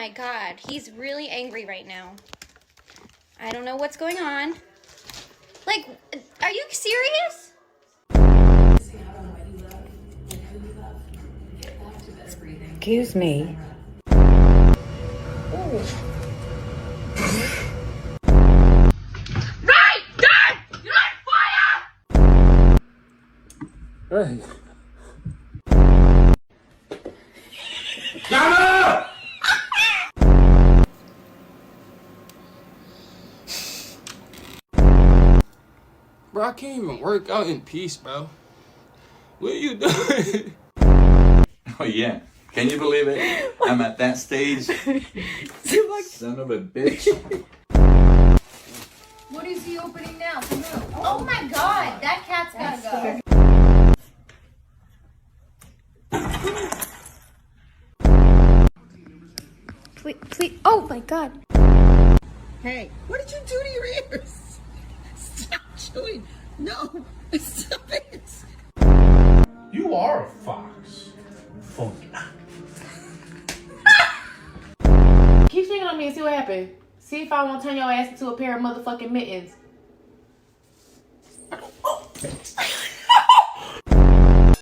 my god, he's really angry right now. I don't know what's going on. Like, are you serious? Excuse me. Right! Dad! You're on fire! Hey. Mama! Bro, I can't even work out in peace, bro. What are you doing? Oh yeah. Can you believe it? I'm at that stage. Son of a bitch. What is he opening now? Oh my god, that cat's gotta go. Please, oh my god. Hey, what did you do to your ears? Stop chewing. No, stop it. You are a fox. Funky. Keep shaking on me and see what happens. See if I won't turn your ass into a pair of motherfucking mittens.